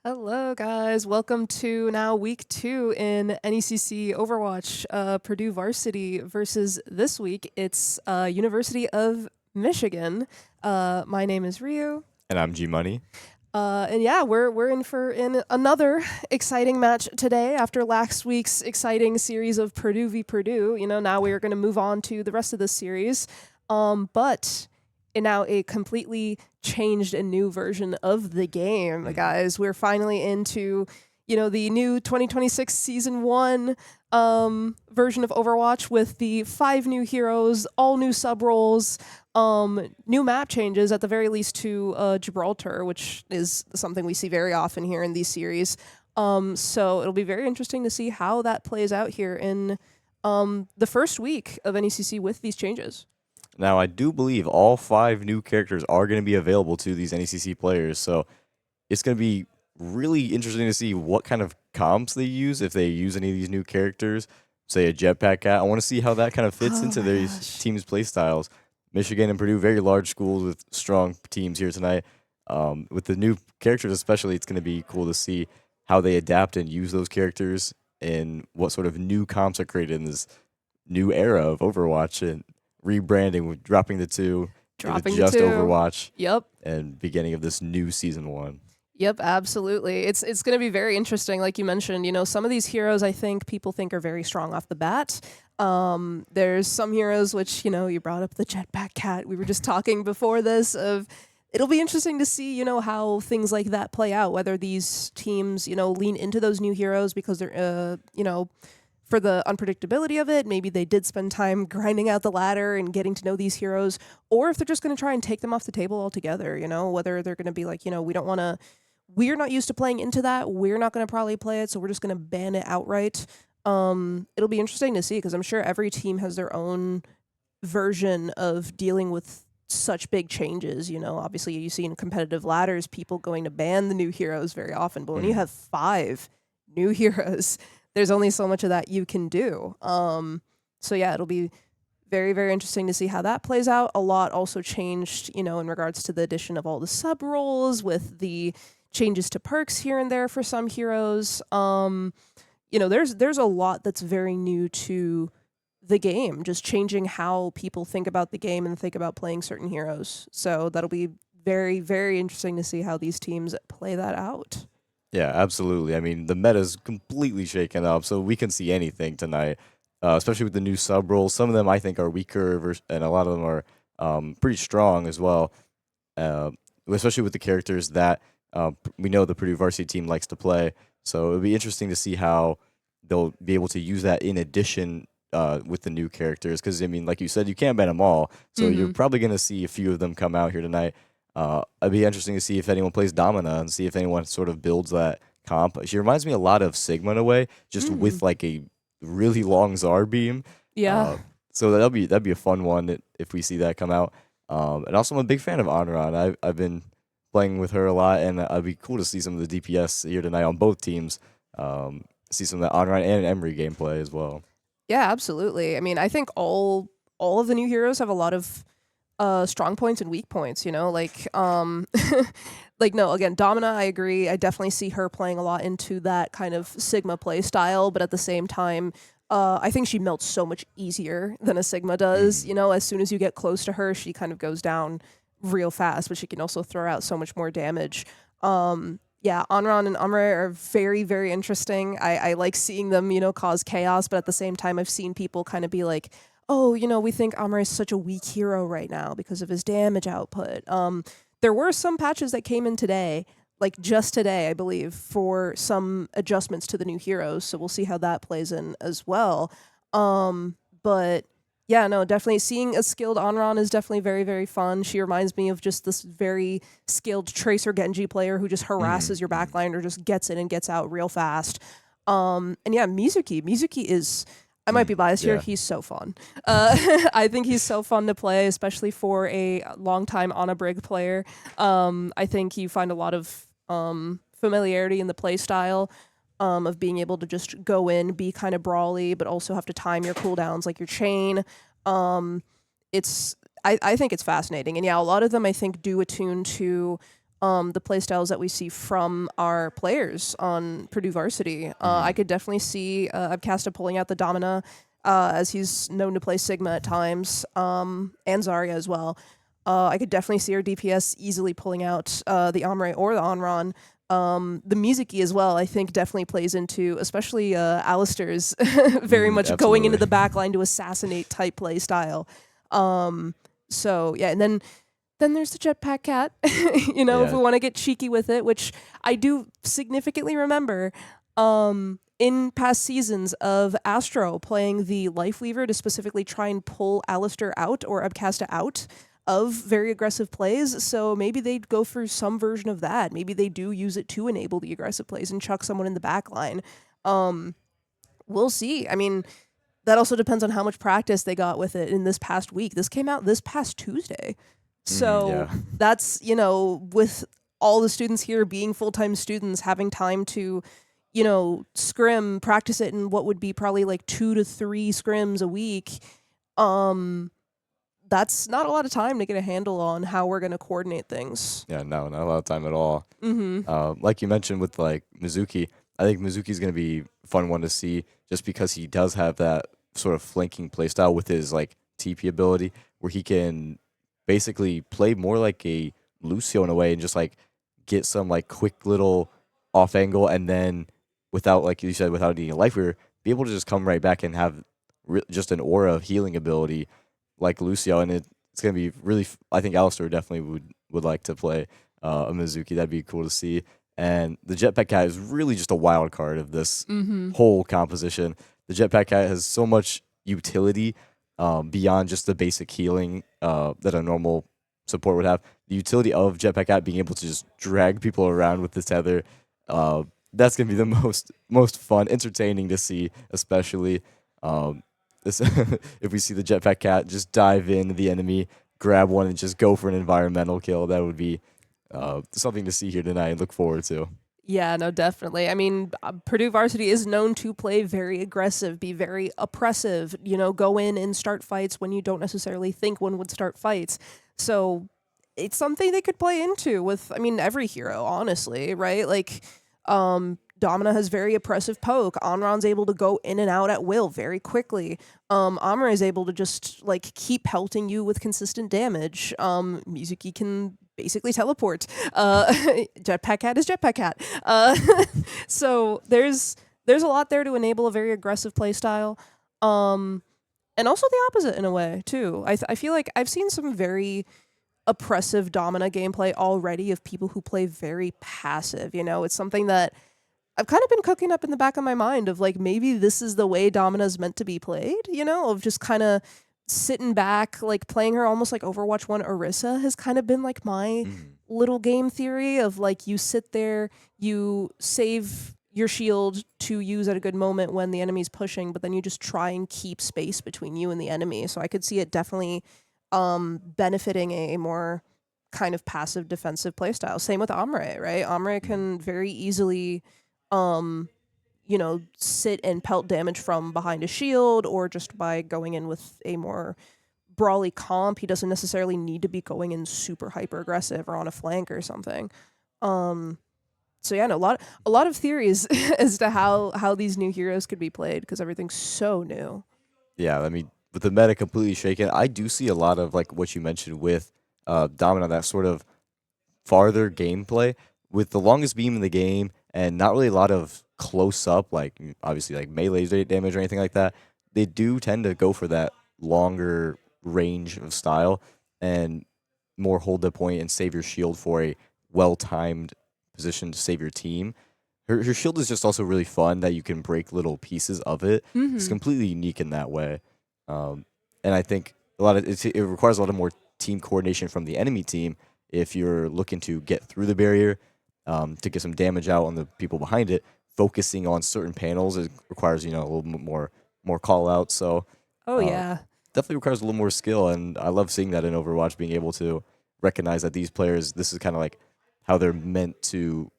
Hello, guys. Welcome to now week 2 in NECC Overwatch, Purdue Varsity versus this week. It's University of Michigan. My name is Ryu. And I'm G Money. And yeah, we're in another exciting match today after last week's exciting series of Purdue v Purdue. Now we are going to move on to the rest of this series. But now a completely changed and new version of the game, guys. We're finally into, the new 2026 Season 1 version of Overwatch with the 5 new heroes, all new sub-roles, new map changes, at the very least to Gibraltar, which is something we see very often here in these series. So it'll be very interesting to see how that plays out here in the first week of NECC with these changes. Now, I do believe all 5 new characters are going to be available to these NECC players, so it's going to be really interesting to see what kind of comps they use, if they use any of these new characters, say a jetpack cat. I want to see how that kind of fits into their team's playstyles. Michigan and Purdue, very large schools with strong teams here tonight. With the new characters especially, it's going to be cool to see how they adapt and use those characters and what sort of new comps are created in this new era of Overwatch and rebranding, with dropping the 2, Dropping just the 2. Overwatch. Yep. And beginning of this new Season 1. Yep, absolutely. It's going to be very interesting, like you mentioned. Some of these heroes I think people think are very strong off the bat. There's some heroes which, you brought up the jetpack cat. We were just talking before this of it'll be interesting to see, how things like that play out, whether these teams, lean into those new heroes because they're, for the unpredictability of it. Maybe they did spend time grinding out the ladder and getting to know these heroes, or if they're just going to try and take them off the table altogether, whether they're going to be like, we're not used to playing into that. We're not going to probably play it, so we're just going to ban it outright. It'll be interesting to see because I'm sure every team has their own version of dealing with such big changes. Obviously you see in competitive ladders people going to ban the new heroes very often, but when you have 5 new heroes, there's only so much of that you can do. So yeah, it'll be very, very interesting to see how that plays out. A lot also changed, in regards to the addition of all the sub roles with the changes to perks here and there for some heroes. There's a lot that's very new to the game, just changing how people think about the game and think about playing certain heroes. So that'll be very, very interesting to see how these teams play that out. Yeah, absolutely. I mean, the meta's completely shaken up, so we can see anything tonight, especially with the new sub roles. Some of them I think are weaker, and a lot of them are pretty strong as well, especially with the characters that we know the Purdue varsity team likes to play. So it'll be interesting to see how they'll be able to use that in addition with the new characters. Because, I mean, like you said, you can't ban them all, so you're probably going to see a few of them come out here tonight. It'd be interesting to see if anyone plays Domina and see if anyone sort of builds that comp. She reminds me a lot of Sigma in a way, just with like a really long Zar beam. Yeah. So that'd be a fun one if we see that come out. And also I'm a big fan of Anran. I've been playing with her a lot, and it'd be cool to see some of the DPS here tonight on both teams. See some of the Anran and Emery gameplay as well. Yeah, absolutely. I mean, I think all of the new heroes have a lot of strong points and weak points, like no, again, Domina, I agree. I definitely see her playing a lot into that kind of Sigma play style, but at the same time, I think she melts so much easier than a Sigma does. As soon as you get close to her, she kind of goes down real fast, but she can also throw out so much more damage. Yeah, Anran and Amre are very, very interesting. I like seeing them, cause chaos, but at the same time, I've seen people kind of be like, oh, we think Amre is such a weak hero right now because of his damage output. There were some patches that came in today, like just today, I believe, for some adjustments to the new heroes. So we'll see how that plays in as well. But yeah, no, definitely seeing a skilled Anran is definitely very, very fun. She reminds me of just this very skilled Tracer Genji player who just harasses your backline or just gets in and gets out real fast. And yeah, Mizuki is... I might be biased here. He's so fun. I think he's so fun to play, especially for a longtime Ana Brig player. I think you find a lot of familiarity in the play style of being able to just go in, be kind of brawly, but also have to time your cooldowns like your chain. I think it's fascinating. And yeah, a lot of them I think do attune to the playstyles that we see from our players on Purdue varsity. I could definitely see Abcasta pulling out the Domina, as he's known to play Sigma at times, and Zarya as well. I could definitely see our DPS easily pulling out the Amre or the Onron. The Mizuki as well, I think, definitely plays into, especially Alistair's very much going into Absolutely. the back line to assassinate type play style. So yeah, and then there's the Jetpack Cat. If Yeah. we want to get cheeky with it, which I do significantly remember in past seasons of Astro playing the Life Weaver to specifically try and pull Alistair out or Abcasta out of very aggressive plays. So maybe they'd go for some version of that. Maybe they do use it to enable the aggressive plays and chuck someone in the back line. We'll see. I mean, that also depends on how much practice they got with it in this past week. This came out this past Tuesday. So Yeah. that's, with all the students here being full-time students, having time to, scrim, practice it in what would be probably like 2 to 3 scrims a week. That's not a lot of time to get a handle on how we're going to coordinate things. Yeah, no, not a lot of time at all. Mm-hmm. Like you mentioned with like Mizuki, I think Mizuki's going to be a fun one to see just because he does have that sort of flanking playstyle with his like TP ability where he can basically play more like a Lucio in a way and just like get some like quick little off angle and then without, like you said, without needing a life weaver, be able to just come right back and have just an aura of healing ability like Lucio. And it's going to be really, I think Alistair definitely would like to play a Mizuki. That'd be cool to see. And the Jetpack Cat is really just a wild card of this whole composition. The Jetpack Cat has so much utility beyond just the basic healing that a normal support would have. The utility of Jetpack Cat being able to just drag people around with this tether, that's going to be the most fun, entertaining to see, especially. This if we see the Jetpack Cat just dive into the enemy, grab one, and just go for an environmental kill, that would be something to see here tonight and look forward to. Yeah, no, definitely. I mean, Purdue varsity is known to play very aggressive, be very oppressive, go in and start fights when you don't necessarily think one would start fights. So it's something they could play into with, I mean, every hero, honestly, right? Like, Domina has very oppressive poke. Onron's able to go in and out at will very quickly. Amra is able to just like keep pelting you with consistent damage. Mizuki can basically teleport. Jetpack Cat is Jetpack Cat. So there's a lot there to enable a very aggressive playstyle. And also the opposite in a way too. I feel like I've seen some very oppressive Domina gameplay already of people who play very passive. It's something that I've kind of been cooking up in the back of my mind of like maybe this is the way Domina's meant to be played, of just kind of sitting back, like playing her almost like Overwatch 1 Orisa has kind of been like my little game theory of like you sit there, you save your shield to use at a good moment when the enemy's pushing, but then you just try and keep space between you and the enemy. So I could see it definitely benefiting a more kind of passive defensive playstyle. Same with Amre, right? Amre can very easily sit and pelt damage from behind a shield or just by going in with a more brawly comp. He doesn't necessarily need to be going in super hyper aggressive or on a flank or something. So yeah, no, a lot of theories as to how these new heroes could be played because everything's so new. Yeah, I mean, with the meta completely shaken, I do see a lot of like what you mentioned with Domino, that sort of farther gameplay with the longest beam in the game and not really a lot of close up, like obviously like melee damage or anything like that. They do tend to go for that longer range of style and more hold the point and save your shield for a well timed position to save your team. Her shield is just also really fun that you can break little pieces of it. It's completely unique in that way, and I think it requires a lot of more team coordination from the enemy team if you're looking to get through the barrier, to get some damage out on the people behind it. Focusing on certain panels, it requires a little bit more call out. So Oh yeah. definitely requires a little more skill, and I love seeing that in Overwatch, being able to recognize that these players, this is kind of like how they're meant to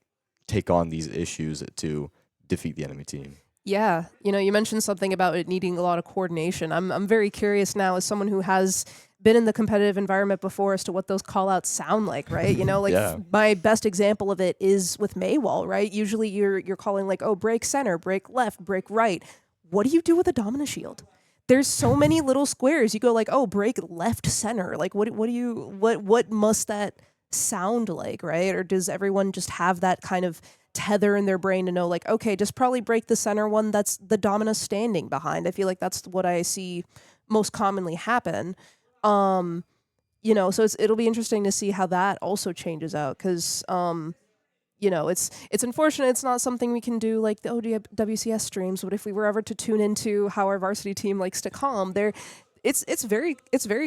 take on these issues to defeat the enemy team. Yeah, you mentioned something about it needing a lot of coordination. I'm very curious now as someone who has been in the competitive environment before as to what those call outs sound like, right? You know, like Yeah. my best example of it is with Maywall, right? Usually you're calling like, oh, break center, break left, break right. What do you do with a Domina shield? There's so many little squares. You go like, oh, break left center. Like what must that sound like, right? Or does everyone just have that kind of tether in their brain to know like, okay, just probably break the center one that's the Domina standing behind? I feel like that's what I see most commonly happen. You know, so it'll be interesting to see how that also changes out because you know, it's unfortunate it's not something we can do like the WCS streams, but if we were ever to tune into how our varsity team likes to calm, it's very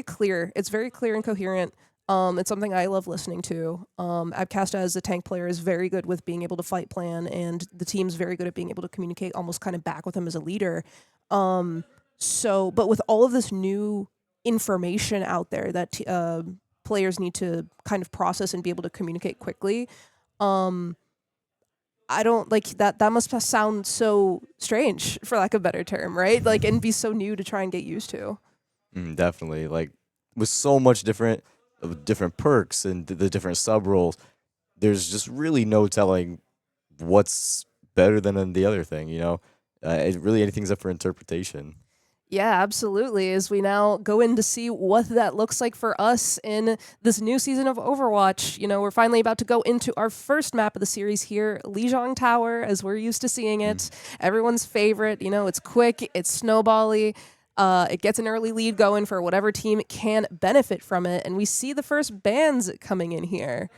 clear. It's very clear and coherent. It's something I love listening to. Abcasta as a tank player is very good with being able to fight plan, and the team's very good at being able to communicate almost kind of back with him as a leader. So, but with all of this new information out there that players need to kind of process and be able to communicate quickly, I don't like that. That must sound so strange, for lack of a better term, right? Like, and be so new to try and get used to. Definitely. Like with so much different perks and the different sub roles, there's just really no telling what's better than the other thing. You know, anything's up for interpretation. Yeah, absolutely. As we now go in to see what that looks like for us in this new season of Overwatch. You know, we're finally about to go into our first map of the series here, Lijiang Tower, as we're used to seeing it. Everyone's favorite. You know, it's quick, it's snowbally. It gets an early lead going for whatever team can benefit from it. And we see the first bans coming in here.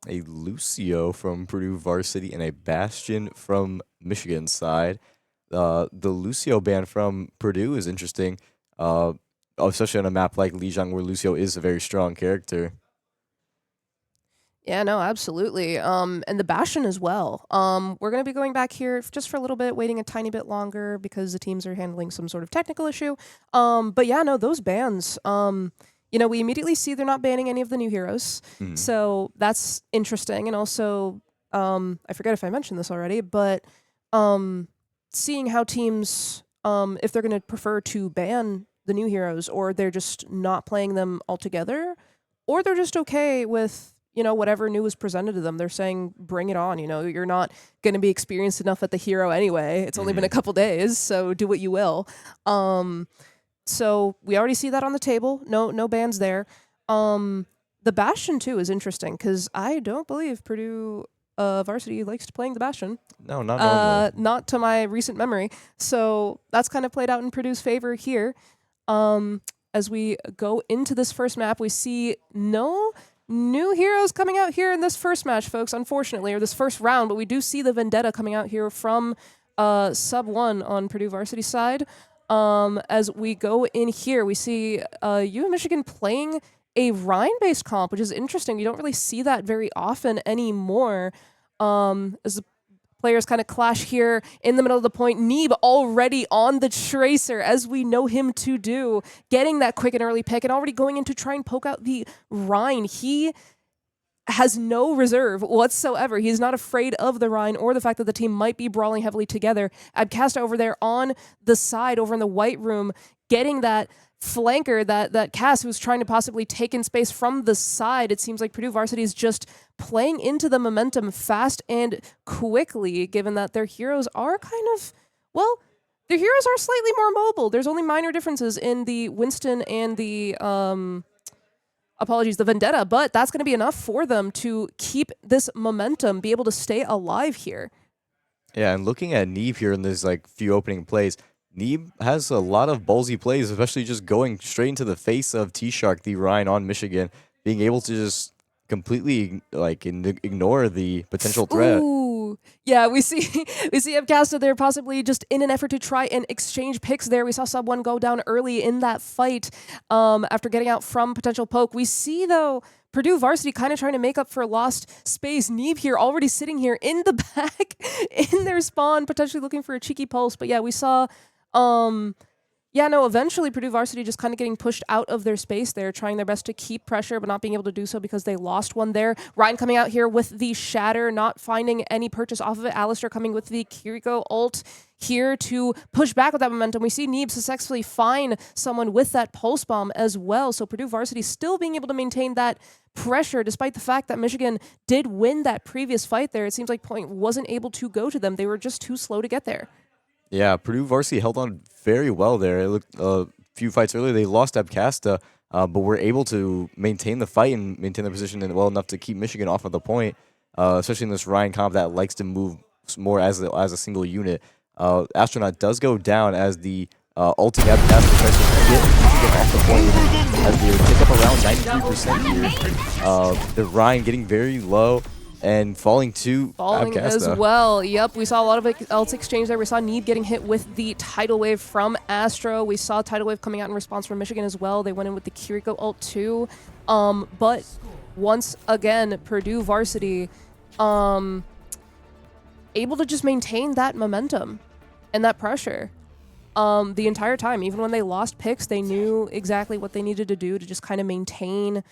A Lucio from Purdue Varsity and a Bastion from Michigan side. The Lucio ban from Purdue is interesting, especially on a map like Lijiang where Lucio is a very strong character. Yeah, no, absolutely. And the Bastion as well. We're going to be going back here just for a little bit, waiting a tiny bit longer because the teams are handling some sort of technical issue. But yeah, no, those bans. You know, we immediately see they're not banning any of the new heroes, so that's interesting. And also, I forget if I mentioned this already, but seeing how teams, if they're going to prefer to ban the new heroes, or they're just not playing them altogether, or they're just okay with, you know, whatever new is presented to them. They're saying, bring it on. You know, you're not going to be experienced enough at the hero anyway. It's only been a couple days, so do what you will. So we already see that on the table. No bans there. The Bastion too is interesting because I don't believe Purdue Varsity likes playing the Bastion. No, not normally. Not to my recent memory. So that's kind of played out in Purdue's favor here. As we go into this first map, we see no new heroes coming out here in this first match, folks, unfortunately, or this first round, but we do see the Vendetta coming out here from sub 1 on Purdue Varsity side. As we go in here, we see U of Michigan playing a Rhine-based comp, which is interesting. You don't really see that very often anymore. As the players kind of clash here in the middle of the point. Neeb already on the Tracer, as we know him to do, getting that quick and early pick and already going in to try and poke out the Rhine. He has no reserve whatsoever. He's not afraid of the Rhine or the fact that the team might be brawling heavily together. Abcasta over there on the side, over in the white room, getting that flanker, that Cass who's trying to possibly take in space from the side. It seems like Purdue Varsity is just playing into the momentum fast and quickly, given that their heroes are kind of, well, their heroes are slightly more mobile. There's only minor differences in the Winston and the, the Vendetta, but that's going to be enough for them to keep this momentum, be able to stay alive here. Yeah, and looking at Neeb here in this like few opening plays, Neeb has a lot of ballsy plays, especially just going straight into the face of T-Shark, the Rhine on Michigan, being able to just completely like ignore the potential threat. Ooh, yeah, we see Abcasta there possibly just in an effort to try and exchange picks there. We saw sub 1 go down early in that fight after getting out from potential poke. We see, though, Purdue Varsity kind of trying to make up for lost space. Neeb here already sitting here in the back in their spawn, potentially looking for a cheeky pulse. But yeah, we saw Yeah, no, eventually Purdue Varsity just kind of getting pushed out of their space there, trying their best to keep pressure, but not being able to do so because they lost one there. Ryan coming out here with the Shatter, not finding any purchase off of it. Alistair coming with the Kiriko ult here to push back with that momentum. We see Neeb successfully find someone with that Pulse Bomb as well. So Purdue Varsity still being able to maintain that pressure despite the fact that Michigan did win that previous fight there. It seems like point wasn't able to go to them. They were just too slow to get there. Yeah, Purdue varsity held on very well there. It looked a few fights earlier they lost Abcasta, but were able to maintain the fight and maintain their position well enough to keep Michigan off of the point, especially in this Ryan comp that likes to move more as a single unit. Astronaut does go down as the ulting Abcasta tries to get Michigan off the point as they pick up around 93% here. The Ryan getting very low and falling to Falling as Abcasta. well. Yep, we saw a lot of ult exchange there. We saw Neeb getting hit with the Tidal Wave from Astro. We saw Tidal Wave coming out in response from Michigan as well. They went in with the Kiriko ult too. But once again, Purdue Varsity able to just maintain that momentum and that pressure the entire time. Even when they lost picks, they knew exactly what they needed to do to just kind of maintain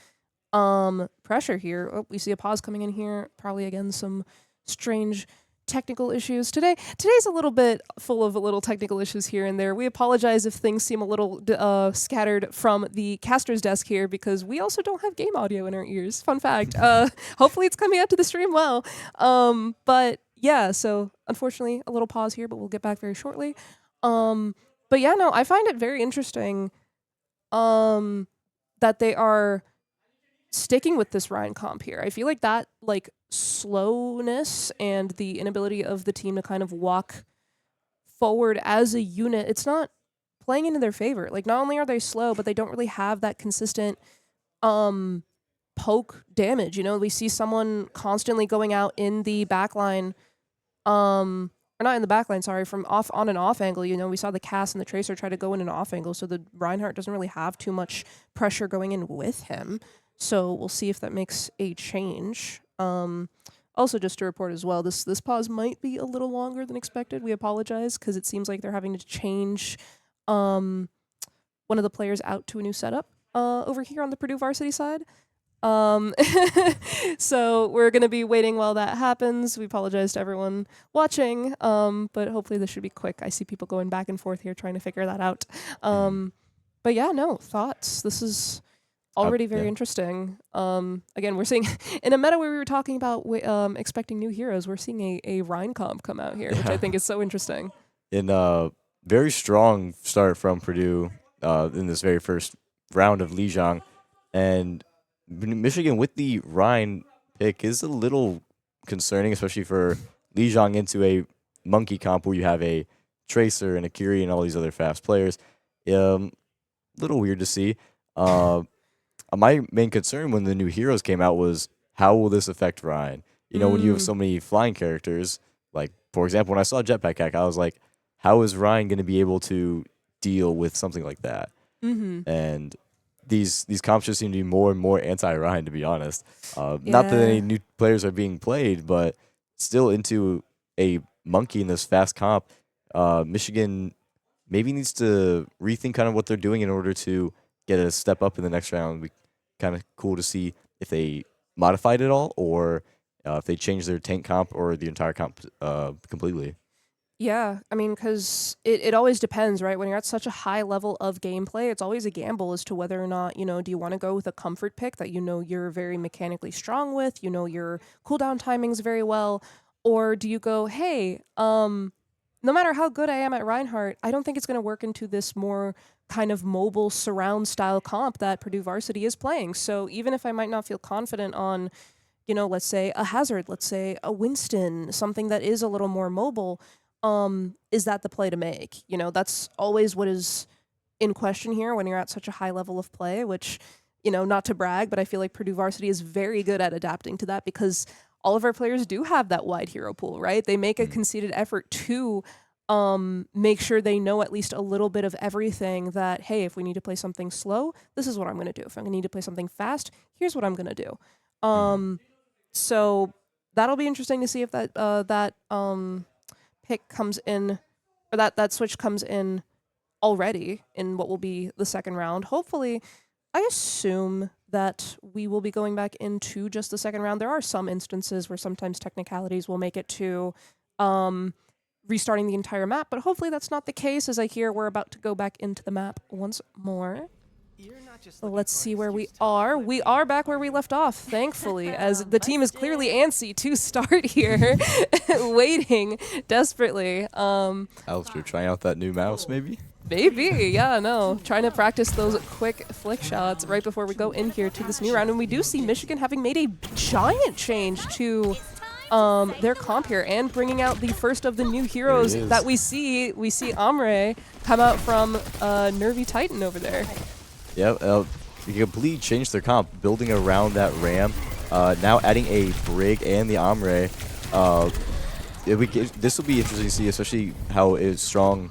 pressure here. Oh, we see a pause coming in here. Probably again some strange technical issues today. Today's a little bit full of little technical issues here and there. We apologize if things seem a little scattered from the caster's desk here because we also don't have game audio in our ears. Fun fact. Hopefully it's coming out to the stream well. But yeah, so unfortunately a little pause here, but we'll get back very shortly. But yeah, no, I find it very interesting that they are sticking with this Ryan comp here. I feel like that slowness and the inability of the team to kind of walk forward as a unit, it's not playing into their favor. Like, not only are they slow, but they don't really have that consistent poke damage. You know, we see someone constantly going out in the backline, or not in the backline, sorry, from on and off angle. You know, we saw the Cass and the Tracer try to go in an off angle, so the Reinhardt doesn't really have too much pressure going in with him. So we'll see if that makes a change. Also, just to report as well, this pause might be a little longer than expected. We apologize because it seems like they're having to change one of the players out to a new setup over here on the Purdue varsity side. So we're going to be waiting while that happens. We apologize to everyone watching, but hopefully this should be quick. I see people going back and forth here trying to figure that out. But yeah, no, thoughts. This is already very interesting. Again, we're seeing in a meta where we were talking about expecting new heroes, we're seeing a Rhine comp come out here, which I think is so interesting. In a very strong start from Purdue in this very first round of Lijiang, and Michigan with the Rhine pick is a little concerning, especially for Lijiang into a monkey comp where you have a Tracer and a Kiri and all these other fast players. Little weird to see. My main concern when the new heroes came out was how will this affect Ryan? You know, when you have so many flying characters, like, for example, when I saw Jetpack Hack, I was like, how is Ryan going to be able to deal with something like that? And these comps just seem to be more and more anti-Ryan, to be honest. Not that any new players are being played, but still into a monkey in this fast comp. Michigan maybe needs to rethink kind of what they're doing in order to get a step up in the next round. We kind of cool to see if they modified it all or if they changed their tank comp or the entire comp completely. Yeah, I mean, because it always depends, right? When you're at such a high level of gameplay, it's always a gamble as to whether or not, you know, do you want to go with a comfort pick that you know you're very mechanically strong with, you know your cooldown timings very well, or do you go, hey, no matter how good I am at Reinhardt, I don't think it's going to work into this more kind of mobile surround style comp that Purdue Varsity is playing. So even if I might not feel confident on, you know, let's say a Hazard, let's say a Winston, something that is a little more mobile, is that the play to make? You know, that's always what is in question here when you're at such a high level of play, which, you know, not to brag, but I feel like Purdue Varsity is very good at adapting to that because all of our players do have that wide hero pool, right? They make a conceited effort to make sure they know at least a little bit of everything that, hey, if we need to play something slow, this is what I'm going to do. If I need to play something fast, here's what I'm going to do. So that'll be interesting to see if that pick comes in, or that switch comes in already in what will be the second round. Hopefully, I assume that we will be going back into just the second round. There are some instances where sometimes technicalities will make it to restarting the entire map, but hopefully that's not the case. As I hear we're about to go back into the map once more. So let's see where we are. We are back where we left off, thankfully, as the team is clearly antsy to start here, waiting desperately. Alistair trying out that new mouse, maybe? Maybe, yeah, no. Trying to practice those quick flick shots right before we go in here to this new round. And we do see Michigan having made a giant change to their comp here and bringing out the first of the new heroes that we see. We see Amre come out from Nervy Titan over there. Yeah, you completely changed their comp, building around that Ram. Now adding a Brig and the Amre. This will be interesting to see, especially how strong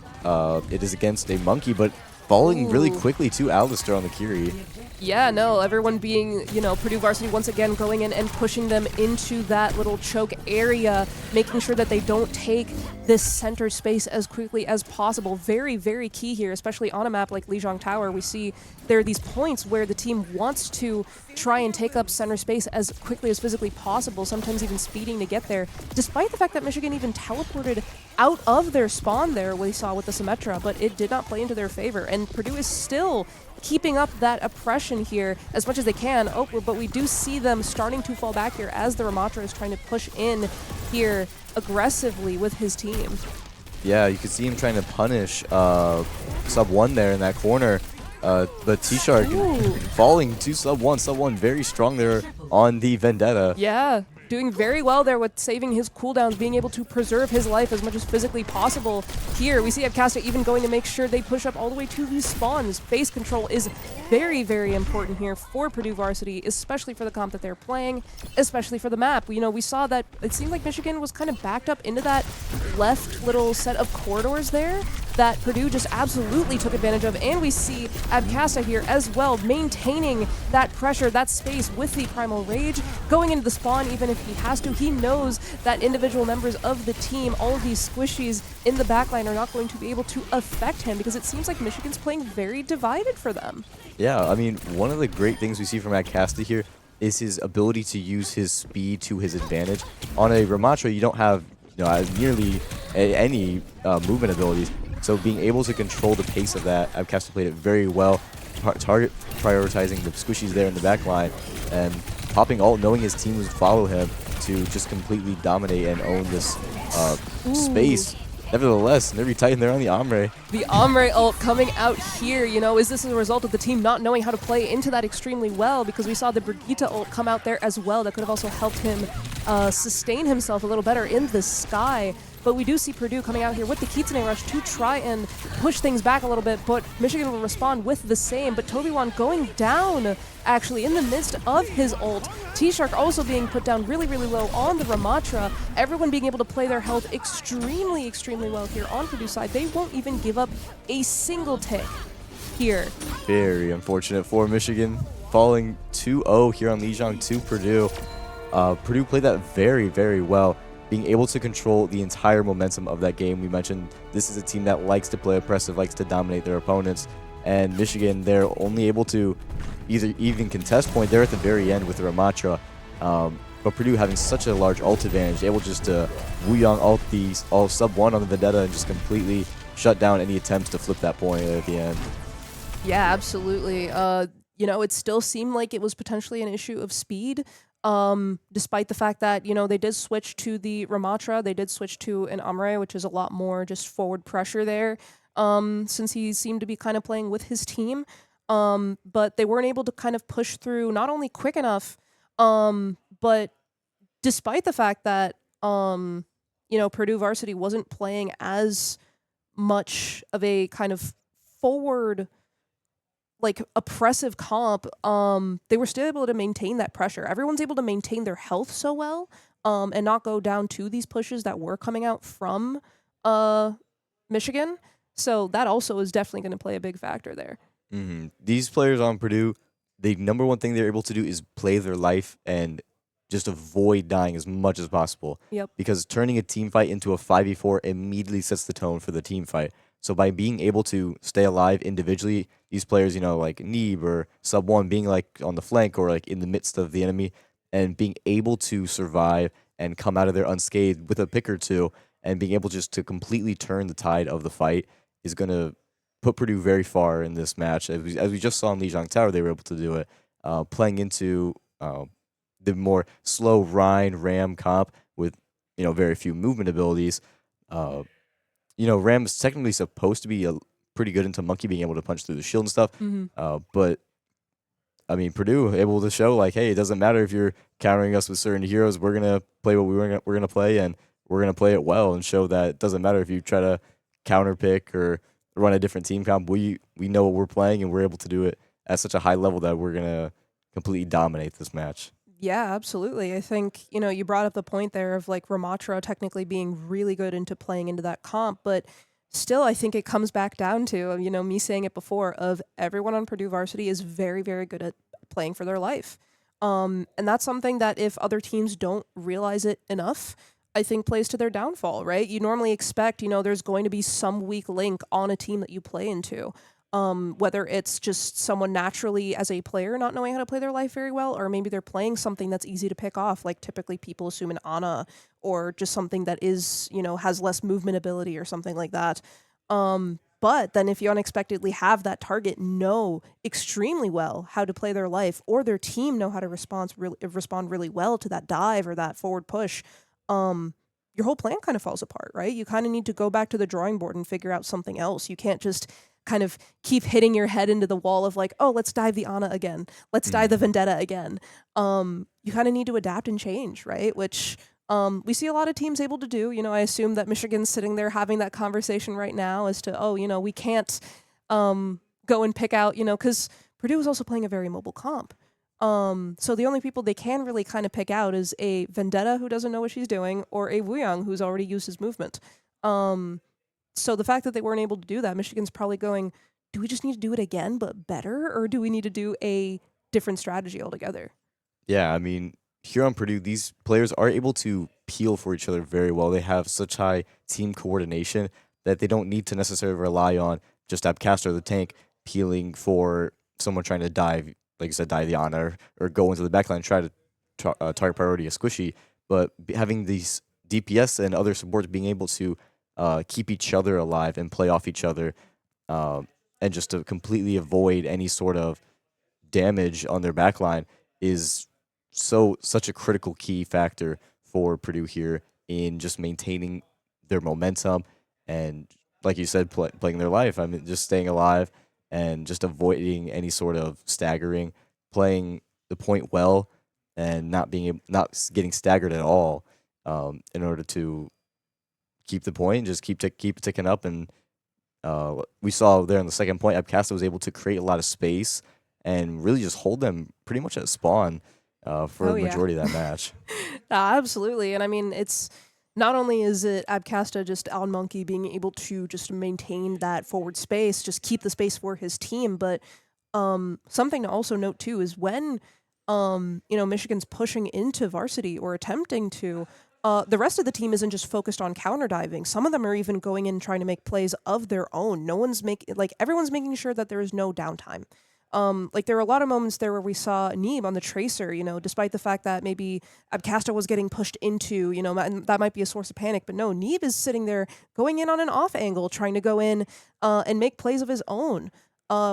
it is against a Monkey, but falling really quickly to Alistair on the Kiri. Yeah, no, everyone being, Purdue Varsity once again going in and pushing them into that little choke area, making sure that they don't take this center space as quickly as possible. Very, very key here, especially on a map like Lijiang Tower. We see there are these points where the team wants to try and take up center space as quickly as physically possible, sometimes even speeding to get there, despite the fact that Michigan even teleported out of their spawn there, we saw with the Symmetra, but it did not play into their favor. And Purdue is still keeping up that oppression here as much as they can. Oh, but we do see them starting to fall back here as the Ramatra is trying to push in here aggressively with his team. Yeah, you can see him trying to punish Sub 1 there in that corner. But T-Shark falling to Sub 1. Sub 1 very strong there on the Vendetta. Yeah, doing very well there with saving his cooldowns, being able to preserve his life as much as physically possible. Here, we see Abcasta even going to make sure they push up all the way to these spawns. Base control is very, very important here for Purdue Varsity, especially for the comp that they're playing, especially for the map. We saw that it seemed like Michigan was kind of backed up into that left little set of corridors there that Purdue just absolutely took advantage of, and we see Abcasta here as well, maintaining that pressure, that space with the Primal Rage, going into the spawn even if he has to. He knows that individual members of the team, all of these squishies in the backline are not going to be able to affect him because it seems like Michigan's playing very divided for them. Yeah, I mean, one of the great things we see from Abcasta here is his ability to use his speed to his advantage. On a Ramatra, you don't have nearly any movement abilities. So being able to control the pace of that, Abcasta played it very well, target prioritizing the squishies there in the back line, and popping ult, knowing his team would follow him to just completely dominate and own this space. Nevertheless, Nervy Titan there on the Amre. The Amre ult coming out here, is this a result of the team not knowing how to play into that extremely well? Because we saw the Brigitte ult come out there as well. That could have also helped him sustain himself a little better in the sky. But we do see Purdue coming out here with the Kitsune Rush to try and push things back a little bit, but Michigan will respond with the same. But Tobywan going down, actually, in the midst of his ult. T-Shark also being put down really, really low on the Ramatra. Everyone being able to play their health extremely, extremely well here on Purdue's side. They won't even give up a single tick here. Very unfortunate for Michigan, falling 2-0 here on Lijiang to Purdue. Purdue played that very, very well, being able to control the entire momentum of that game. We mentioned this is a team that likes to play oppressive, likes to dominate their opponents, and Michigan, they're only able to either even contest point there at the very end with the Ramatra. But Purdue having such a large ult advantage, able just to Wuyong ult all Sub 1 on the Vendetta and just completely shut down any attempts to flip that point at the end. Yeah, absolutely. It still seemed like it was potentially an issue of speed. Despite the fact that, they did switch to the Ramatra, they did switch to an Amre, which is a lot more just forward pressure there, since he seemed to be kind of playing with his team. But they weren't able to kind of push through not only quick enough, but despite the fact that, Purdue Varsity wasn't playing as much of a kind of forward oppressive comp, they were still able to maintain that pressure. Everyone's able to maintain their health so well, and not go down to these pushes that were coming out from Michigan. So that also is definitely going to play a big factor there. These players on Purdue, the number one thing they're able to do is play their life and just avoid dying as much as possible. Yep. Because turning a team fight into a 5v4 immediately sets the tone for the team fight. So by being able to stay alive individually, these players, you know, like Neeb or Sub One being like on the flank or like in the midst of the enemy and being able to survive and come out of there unscathed with a pick or two and being able just to completely turn the tide of the fight is going to put Purdue very far in this match. As we just saw in Lijiang Tower, they were able to do it. Playing into the more slow Rhine Ram comp with, you know, very few movement abilities. You know, Ram's technically supposed to be pretty good into Monkey being able to punch through the shield and stuff. But I mean, Purdue able to show like, hey, it doesn't matter if you're countering us with certain heroes. We're gonna play what we're gonna play, and we're gonna play it well and show that it doesn't matter if you try to counter pick or run a different team comp. We know what we're playing, and we're able to do it at such a high level that we're gonna completely dominate this match. Yeah, absolutely. I think, you know, you brought up the point there of like Ramatra technically being really good into playing into that comp, but still, I think it comes back down to, you know, me saying it before of everyone on Purdue varsity is very, very good at playing for their life. And that's something that if other teams don't realize it enough, I think plays to their downfall, right? You normally expect, you know, there's going to be some weak link on a team that you play into. Whether it's just someone naturally as a player not knowing how to play their life very well, or maybe they're playing something that's easy to pick off, like typically people assume an Ana, or just something that is, you know, has less movement ability or something like that. But then if you unexpectedly have that target know extremely well how to play their life, or their team know how to respond really well to that dive or that forward push, your whole plan kind of falls apart, right? You kind of need to go back to the drawing board and figure out something else. You can't just kind of keep hitting your head into the wall of like, oh, let's dive the Ana again. Let's dive the Vendetta again. You kind of need to adapt and change, right? Which we see a lot of teams able to do. You know, I assume that Michigan's sitting there having that conversation right now as to, oh, you know, we can't go and pick out, you know, because Purdue is also playing a very mobile comp. So the only people they can really kind of pick out is a Vendetta who doesn't know what she's doing, or a Wuyang who's already used his movement. So the fact that they weren't able to do that, Michigan's probably going, do we just need to do it again but better, or do we need to do a different strategy altogether? Yeah, I mean, here on Purdue, these players are able to peel for each other very well. They have such high team coordination that they don't need to necessarily rely on just Abcaster, the tank, peeling for someone trying to dive, like you said, dive the Ana, or go into the backline and try to target priority a squishy. But having these DPS and other supports being able to keep each other alive and play off each other, and just to completely avoid any sort of damage on their backline is such a critical key factor for Purdue here in just maintaining their momentum and, like you said, playing their life. I mean, just staying alive and just avoiding any sort of staggering, playing the point well, and not getting staggered at all, in order to keep the point, just keep it ticking up. And we saw there in the second point, Abcasta was able to create a lot of space and really just hold them pretty much at spawn for the majority of that match. Absolutely. And I mean, it's not only is it Abcasta just on Monkey being able to just maintain that forward space, just keep the space for his team, but something to also note too is when you know, Michigan's pushing into varsity or attempting to, the rest of the team isn't just focused on counter diving. Some of them are even going in trying to make plays of their own. Everyone's making sure that there is no downtime. Like there were a lot of moments there where we saw Neeb on the Tracer, you know, despite the fact that maybe Abcasta was getting pushed into, you know, that might be a source of panic, but no, Neeb is sitting there going in on an off angle, trying to go in and make plays of his own,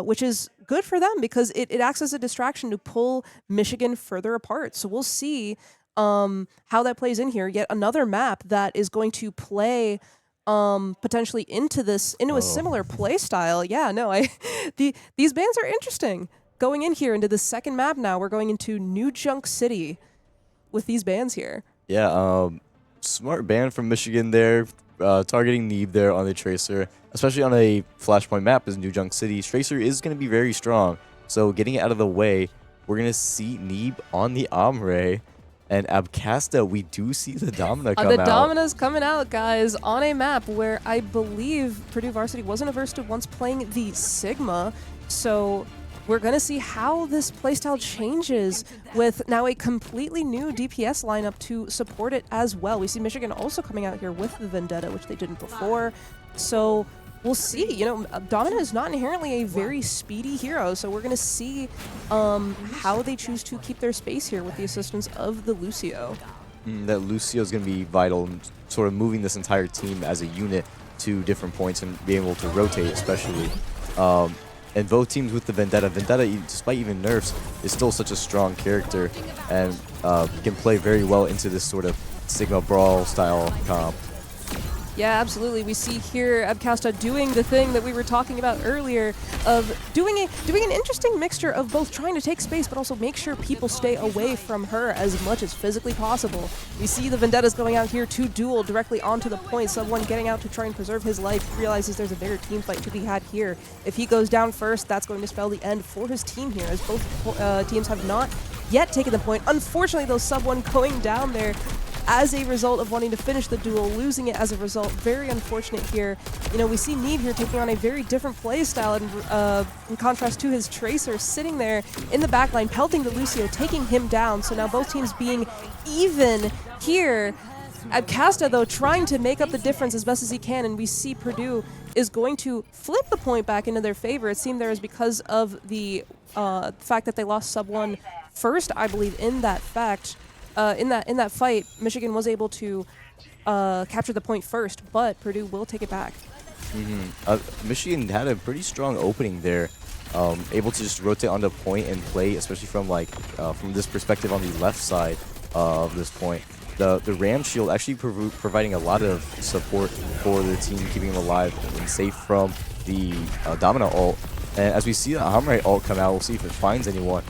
which is good for them because it acts as a distraction to pull Michigan further apart. So we'll see how that plays in here. Yet another map that is going to play potentially into a similar play style. Yeah, no, these bands are interesting. Going in here into the second map now, we're going into New Junk City with these bands here. Yeah, smart band from Michigan there, targeting Neeb there on the Tracer, especially on a flashpoint map as New Junk City. Tracer is going to be very strong, so getting it out of the way, we're going to see Neeb on the Ombre. And Abcasta, we do see the Domina come out. The Domina's coming out, guys, on a map where I believe Purdue Varsity wasn't averse to once playing the Sigma. So we're going to see how this playstyle changes with now a completely new DPS lineup to support it as well. We see Michigan also coming out here with the Vendetta, which they didn't before. So we'll see. You know, Domina is not inherently a very speedy hero, so we're going to see how they choose to keep their space here with the assistance of the Lucio. That Lucio is going to be vital in sort of moving this entire team as a unit to different points and being able to rotate, especially. And both teams with the Vendetta. Vendetta, despite even nerfs, is still such a strong character and can play very well into this sort of Sigma Brawl style comp. Yeah, absolutely. We see here Abcasta doing the thing that we were talking about earlier of doing an interesting mixture of both trying to take space but also make sure people stay away from her as much as physically possible. We see the Vendettas going out here to duel directly onto the point. Someone getting out to try and preserve his life realizes there's a bigger team fight to be had here. If he goes down first, that's going to spell the end for his team here, as both teams have not yet taken the point. Unfortunately, though, Sub 1 going down there as a result of wanting to finish the duel, losing it as a result. Very unfortunate here. You know, we see Neeb here taking on a very different play style in contrast to his Tracer, sitting there in the backline, pelting the Lucio, taking him down. So now both teams being even here. Abcasta, though, trying to make up the difference as best as he can, and we see Purdue is going to flip the point back into their favor. It seemed there is because of the fact that they lost Sub 1 first, I believe, in that fact. In that fight, Michigan was able to capture the point first, but Purdue will take it back. Michigan had a pretty strong opening there, able to just rotate on the point and play, especially from from this perspective on the left side of this point. The Ram Shield actually providing a lot of support for the team, keeping them alive and safe from the Domina ult. And as we see the Amre ult come out, we'll see if it finds anyone.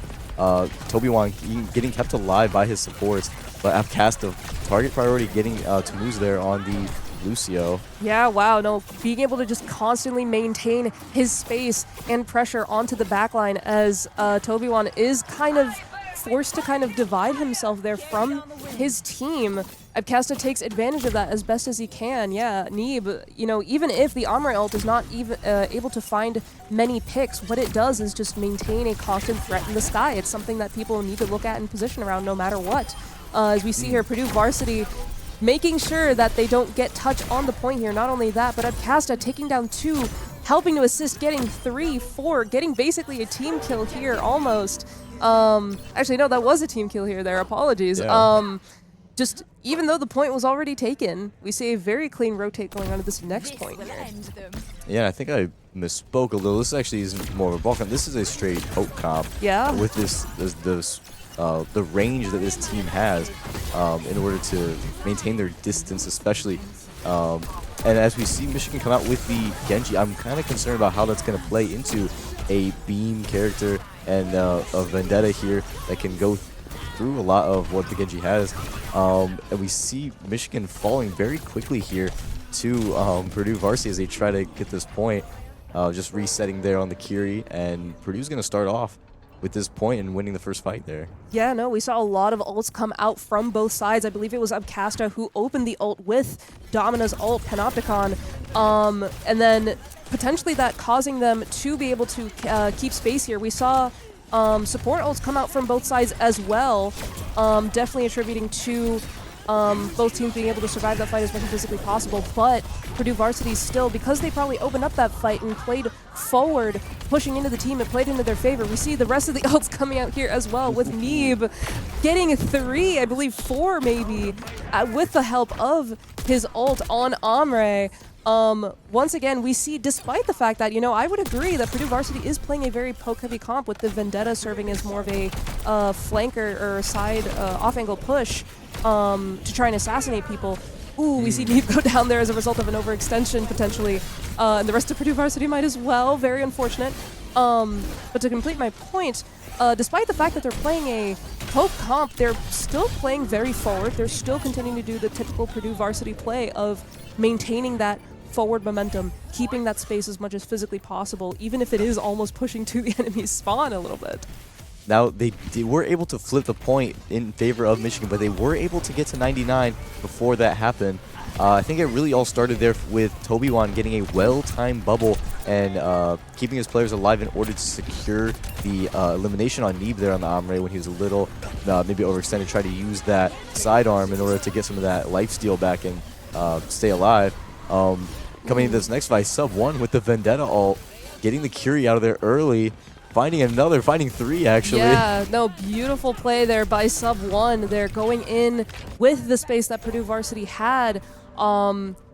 Toby-Wan getting kept alive by his supports, but Abcasta target priority getting Tamuz there on the Lucio. Yeah, wow, no, being able to just constantly maintain his space and pressure onto the backline as Toby-Wan is kind of forced to kind of divide himself there from his team. Abcasta takes advantage of that as best as he can. Yeah, Neeb, you know, even if the Amre ult is not even able to find many picks, what it does is just maintain a constant threat in the sky. It's something that people need to look at and position around no matter what. As we see here, Purdue Varsity making sure that they don't get touch on the point here. Not only that, but Abcasta taking down 2, helping to assist, getting 3, 4, getting basically a team kill here almost. Actually, no, that was a team kill here there. Apologies. Yeah. Just even though the point was already taken, we see a very clean rotate going on at this next point here. Yeah, I think I misspoke a little. This actually isn't more of a Balkan. This is a straight poke comp. Yeah. With the range that this team has in order to maintain their distance, especially. And as we see Michigan come out with the Genji, I'm kind of concerned about how that's going to play into a beam character and a Vendetta here that can go through a lot of what the Genji has. And we see Michigan falling very quickly here to Purdue Varsity as they try to get this point. Just resetting there on the Kiri, and Purdue's going to start off with this point and winning the first fight there. Yeah, no, we saw a lot of ults come out from both sides. I believe it was Abcasta who opened the ult with Domina's ult, Panopticon, and then potentially that causing them to be able to keep space here. We saw support ults come out from both sides as well, definitely attributing to both teams being able to survive that fight as much as physically possible, but Purdue Varsity still, because they probably opened up that fight and played forward, pushing into the team, it played into their favor. We see the rest of the ults coming out here as well, with Neeb getting 3, I believe 4 maybe, with the help of his ult on Amre. Once again, we see, despite the fact that, you know, I would agree that Purdue Varsity is playing a very poke-heavy comp, with the Vendetta serving as more of a flanker or side off-angle push to try and assassinate people. Ooh, we see Neeb go down there as a result of an overextension, potentially. And the rest of Purdue Varsity might as well. Very unfortunate. But to complete my point, despite the fact that they're playing a poke comp, they're still playing very forward. They're still continuing to do the typical Purdue Varsity play of maintaining that forward momentum, keeping that space as much as physically possible, even if it is almost pushing to the enemy's spawn a little bit. Now, they were able to flip the point in favor of Michigan, but they were able to get to 99 before that happened. I think it really all started there with Toby-Wan getting a well-timed bubble and keeping his players alive in order to secure the elimination on Neeb there on the Amre when he was a little maybe overextended, tried to use that sidearm in order to get some of that lifesteal back and stay alive. coming into this next fight, sub 1 with the Vendetta ult, getting the Curie out of there early, finding 3 actually. Yeah, no, beautiful play there by sub 1. They're going in with the space that Purdue Varsity had.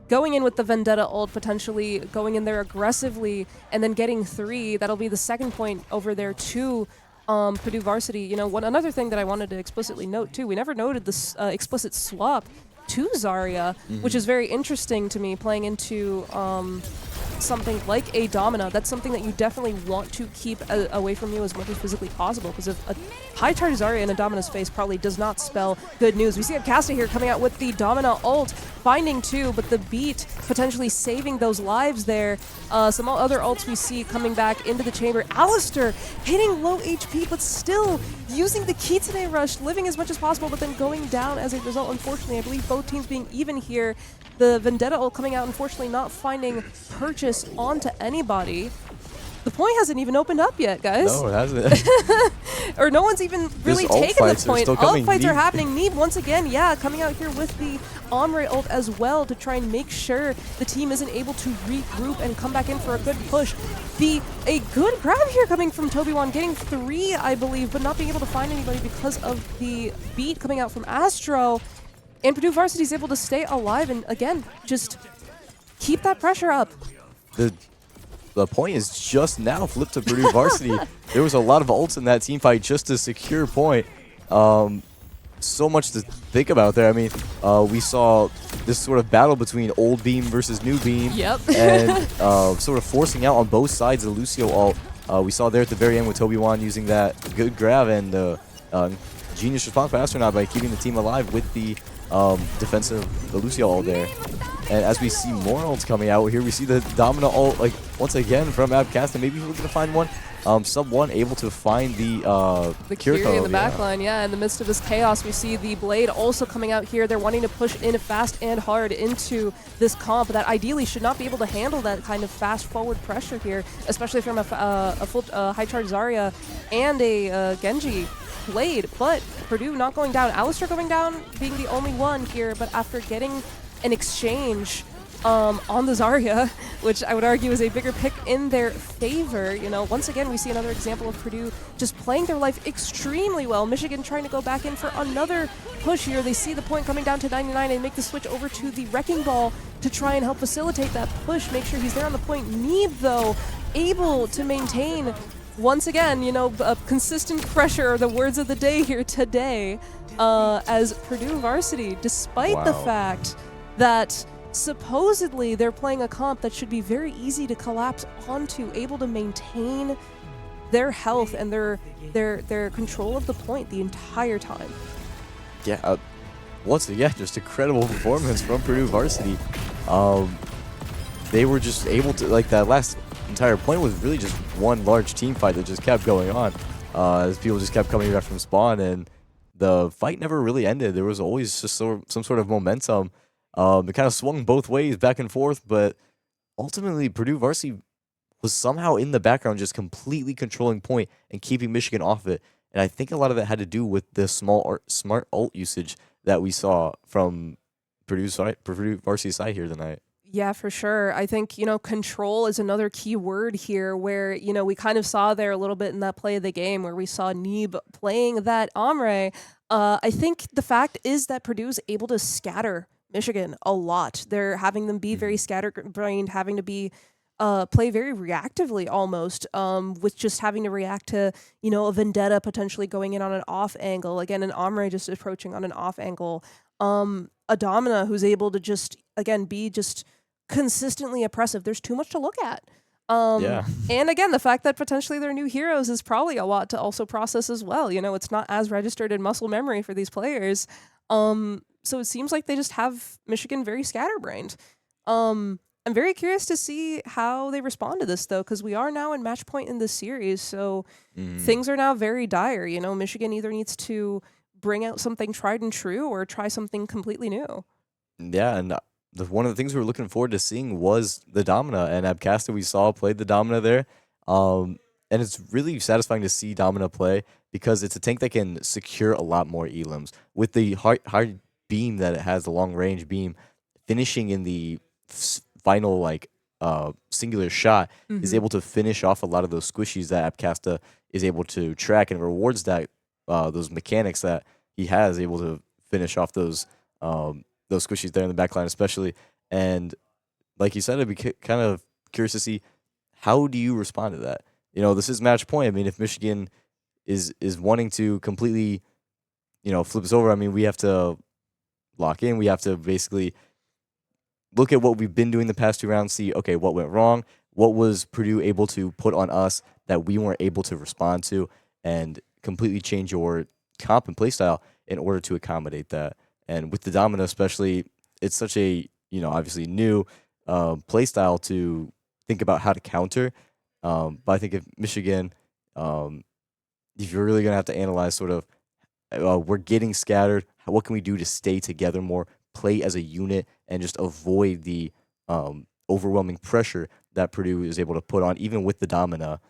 Going in with the Vendetta ult, potentially going in there aggressively, and then getting 3. That'll be the second point over there to Purdue Varsity. You know, another thing that I wanted to explicitly note too, we never noted this explicit swap to Zarya, which is very interesting to me, playing into something like a Domina. That's something that you definitely want to keep away from you as much as physically possible, because if a high charge Zarya in a Domina's face probably does not spell good news. We see Abcasta here coming out with the Domina ult, finding 2, but the beat potentially saving those lives there. Some other ults we see coming back into the chamber. Alistair hitting low HP, but still using the Kitsune Rush, living as much as possible, but then going down as a result, unfortunately. I believe both teams being even here. The Vendetta ult coming out, unfortunately not finding purchase onto anybody. The point hasn't even opened up yet, guys. No, it hasn't. Or no one's even really taken the point. Ult fights are happening. Neeb once again, yeah, coming out here with the Omre ult as well to try and make sure the team isn't able to regroup and come back in for a good push. A good grab here coming from Toby1, getting 3, I believe, but not being able to find anybody because of the beat coming out from Astro. And Purdue Varsity is able to stay alive and, again, just keep that pressure up. The point is just now flipped to Purdue Varsity. There was a lot of ults in that team fight just to secure point. So much to think about there. I mean, we saw this sort of battle between old beam versus new beam. Yep. And sort of forcing out on both sides of the Lucio ult. We saw there at the very end with Toby1 using that good grab and genius response by Astronaut by keeping the team alive with the the Lucio ult there. And as we see more ults coming out here, we see the Domina ult, like, once again from Abcasta. Maybe we're going to find one. Sub 1 able to find the Curie in the backline, yeah. In the midst of this chaos, we see the Blade also coming out here. They're wanting to push in fast and hard into this comp that ideally should not be able to handle that kind of fast forward pressure here, especially from a full high charge Zarya and a Genji Blade. But Purdue not going down. Alistair going down, being the only one here, but after getting an exchange on the Zarya, which I would argue is a bigger pick in their favor. You know, once again, we see another example of Purdue just playing their life extremely well. Michigan trying to go back in for another push here. They see the point coming down to 99 and make the switch over to the Wrecking Ball to try and help facilitate that push, make sure he's there on the point. Neeb, though, able to maintain, once again, you know, consistent pressure, the words of the day here today, as Purdue Varsity, despite the fact that supposedly they're playing a comp that should be very easy to collapse onto, able to maintain their health and their control of the point the entire time. Yeah, once again, just incredible performance from Purdue Varsity. They were just able to, like, that last entire point was really just one large team fight that just kept going on as people just kept coming back from spawn, and the fight never really ended. There was always just some sort of momentum. It kind of swung both ways, back and forth, but ultimately Purdue Varsity was somehow in the background just completely controlling point and keeping Michigan off it. And I think a lot of it had to do with the smart ult usage that we saw from Purdue Varsity side here tonight. Yeah, for sure. I think, you know, control is another key word here where, you know, we kind of saw there a little bit in that play of the game where we saw Neeb playing that Omre. I think the fact is that Purdue's able to scatter Michigan a lot. They're having them be very scatterbrained, having to be play very reactively almost, with just having to react to, you know, a Vendetta potentially going in on an off angle. Again, an Omre just approaching on an off angle. A Domina who's able to just, again, be just consistently oppressive. There's too much to look at. And again, the fact that potentially they're new heroes is probably a lot to also process as well. You know, it's not as registered in muscle memory for these players. So it seems like they just have Michigan very scatterbrained. I'm very curious to see how they respond to this, though, because we are now in match point in this series. So things are now very dire. You know, Michigan either needs to bring out something tried and true or try something completely new. Yeah, and one of the things we were looking forward to seeing was the Domina, and Abcasta we saw played the Domina there. And it's really satisfying to see Domina play because it's a tank that can secure a lot more elims. With the hard beam that it has, the long range beam, finishing in the final like singular shot is Mhm. able to finish off a lot of those squishies that Abcasta is able to track, and rewards that those mechanics that he has, able to finish off those squishies there in the back line especially. And like you said, I'd be kind of curious to see how do you respond to that. This is match point. I mean, if Michigan is wanting to completely, flip us over, I mean, we have to lock in. We have to basically look at what we've been doing the past 2 rounds, see, okay, what went wrong? What was Purdue able to put on us that we weren't able to respond to, and completely change your comp and playstyle in order to accommodate that. And with the Domino especially, it's such a, obviously new playstyle to think about how to counter. But I think if Michigan, if you're really going to have to analyze sort of, we're getting scattered, what can we do to stay together more, play as a unit, and just avoid the overwhelming pressure that Purdue is able to put on, even with the Domina,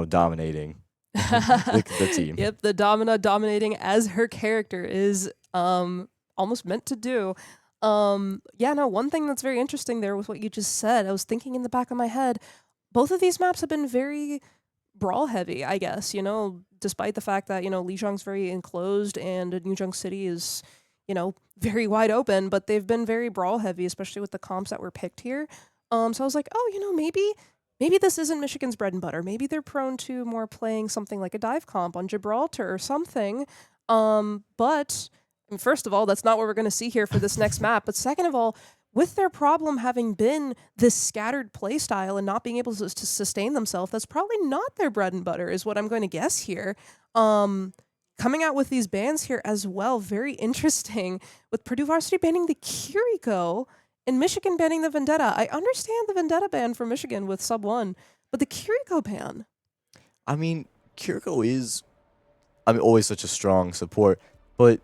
dominating the team. Yep, the Domina dominating as her character is almost meant to do. Yeah, no, one thing that's very interesting there with what you just said, I was thinking in the back of my head, both of these maps have been very brawl heavy, I guess, despite the fact that, Lijiang's very enclosed and Newjung City is, very wide open, but they've been very brawl heavy, especially with the comps that were picked here. So I was like, oh, maybe this isn't Michigan's bread and butter. Maybe they're prone to more playing something like a dive comp on Gibraltar or something. But first of all, that's not what we're going to see here for this next map. But second of all, with their problem having been this scattered play style and not being able to sustain themselves, that's probably not their bread and butter, is what I'm going to guess here. Coming out with these bans here as well, very interesting, with Purdue Varsity banning the Kiriko and Michigan banning the Vendetta. I understand the Vendetta ban for Michigan with sub 1, but the Kiriko ban. I mean, Kiriko is, always such a strong support, but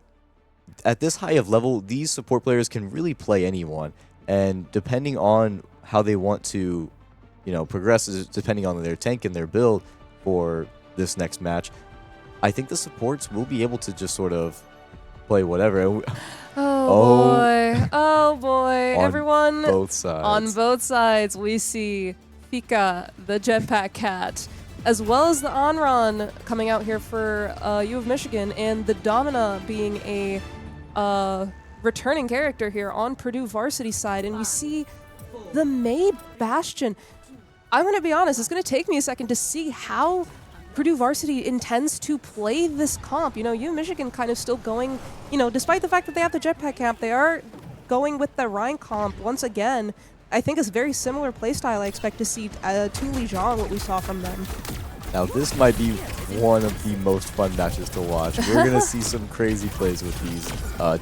at this high of level, these support players can really play anyone, and depending on how they want to, progress, depending on their tank and their build for this next match, I think the supports will be able to just sort of play whatever. Oh boy, on everyone. Both sides. On both sides, we see Fika, the Jetpack Cat, as well as the Onron coming out here for U of Michigan, and the Domina being a returning character here on Purdue Varsity side. And we see the May Bastion. I'm going to be honest, it's going to take me a second to see how Purdue Varsity intends to play this comp. U of Michigan kind of still going, despite the fact that they have the Jetpack camp, they are going with the Rhine comp once again. I think it's a very similar playstyle I expect to see to Lijiang, what we saw from them. Now, this might be one of the most fun matches to watch. We're going to see some crazy plays with these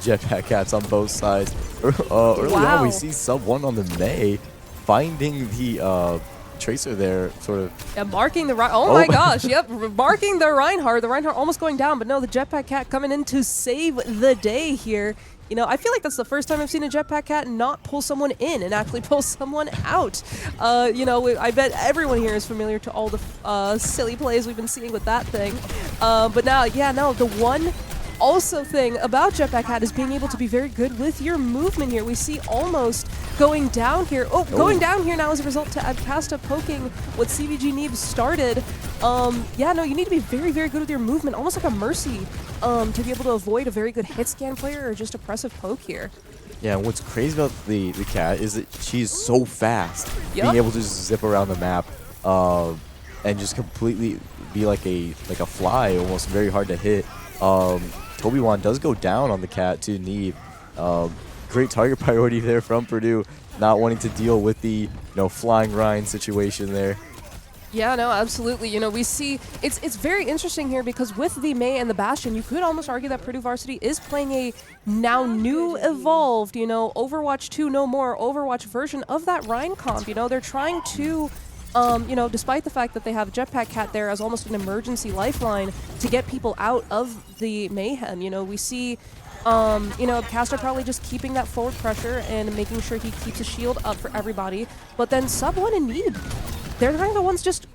Jetpack Cats on both sides. Early on, we see sub 1 on the May, finding the Tracer there, sort of. Yeah, marking the Oh my gosh, yep, marking the Reinhardt. The Reinhardt almost going down, but no, the Jetpack Cat coming in to save the day here. I feel like that's the first time I've seen a Jetpack Cat not pull someone in and actually pull someone out. I bet everyone here is familiar to all the silly plays we've been seeing with that thing. But now, the one also thing about Jetpack Cat is being able to be very good with your movement here. We see almost going down here. Going down here now as a result to Abcasta poking what CVG Neebs started. You need to be very, very good with your movement, almost like a Mercy, to be able to avoid a very good hit scan player or just oppressive poke here. Yeah, what's crazy about the cat is that she's so fast, being able to just zip around the map and just completely be like a fly, almost very hard to hit. Toby-Wan does go down on the cat to Neeb. Great target priority there from Purdue, not wanting to deal with the flying Rhine situation there. Yeah, no, absolutely. We see it's very interesting here because with the May and the Bastion, you could almost argue that Purdue Varsity is playing a now new evolved, Overwatch 2 no more, Overwatch version of that Rhine comp. They're trying to, despite the fact that they have Jetpack Cat there as almost an emergency lifeline to get people out of the mayhem. We see Abcasta probably just keeping that forward pressure and making sure he keeps a shield up for everybody. But then sub 1 and Neeb, they're kind of the ones just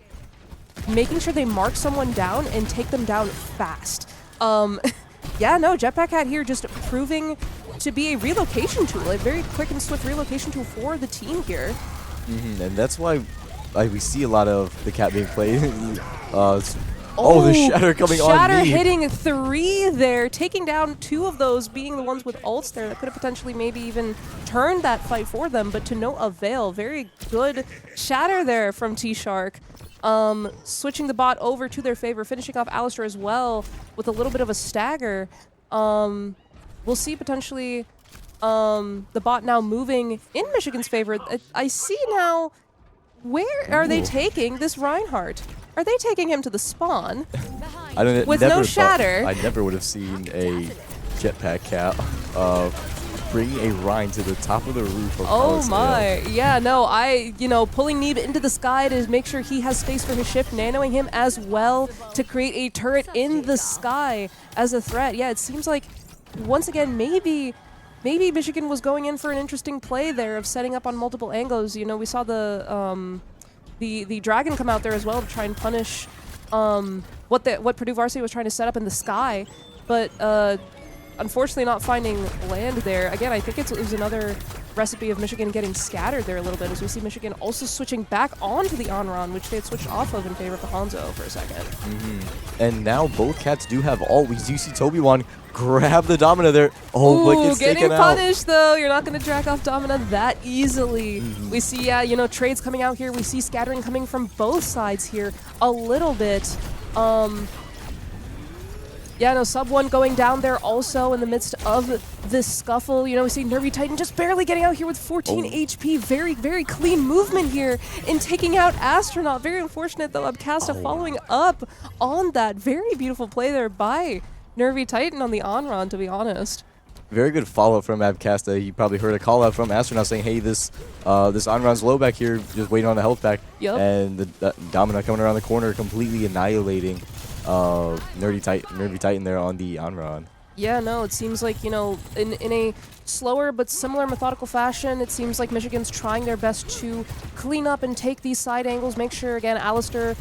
making sure they mark someone down and take them down fast. Jetpack Cat here just proving to be a relocation tool, a very quick and swift relocation tool for the team here. And that's why we see a lot of the cat being played. The Shatter coming on Shatter me. hitting 3 there, taking down 2 of those, being the ones with ults there that could have potentially maybe even turned that fight for them, but to no avail. Very good Shatter there from T-Shark. Switching the bot over to their favor, finishing off Alistar as well with a little bit of a stagger. We'll see potentially the bot now moving in Michigan's favor. I see now, where are they taking this Reinhardt? Are they taking him to the spawn? With no Shatter. I never would have seen a jetpack cat bringing a Rhine to the top of the roof of Oh my. Yeah, no, pulling Neeb into the sky to make sure he has space for his shift, nanoing him as well to create a turret in the sky as a threat. Yeah, it seems like, once again, maybe Michigan was going in for an interesting play there of setting up on multiple angles. You know, we saw the dragon come out there as well to try and punish what Purdue Varsity was trying to set up in the sky, but unfortunately not finding land there. Again, I think it was another recipe of Michigan getting scattered there a little bit, as we see Michigan also switching back onto the Onron, which they had switched off of in favor of the Hanzo for a second. And now both cats do have ult. We do see Toby1 grab the Domina there. Ooh, but gets getting taken out. punished though. You're not going to drag off Domina that easily. We see, trades coming out here. We see scattering coming from both sides here a little bit. Sub 1 going down there also in the midst of this scuffle. We see Nervy Titan just barely getting out here with 14 HP. Very, very clean movement here in taking out Astronaut. Very unfortunate though, Abcasta following up on that. Very beautiful play there by Nervy Titan on the on-run, to be honest. Very good follow-up from Abcasta. You probably heard a call-out from Astronaut saying, hey, this on-run's low back here, just waiting on the health pack. Yep. And the Domina coming around the corner, completely annihilating Nervy Titan there on the on-run. Yeah, no, it seems like, in a slower but similar methodical fashion, it seems like Michigan's trying their best to clean up and take these side angles, make sure, again, Alistar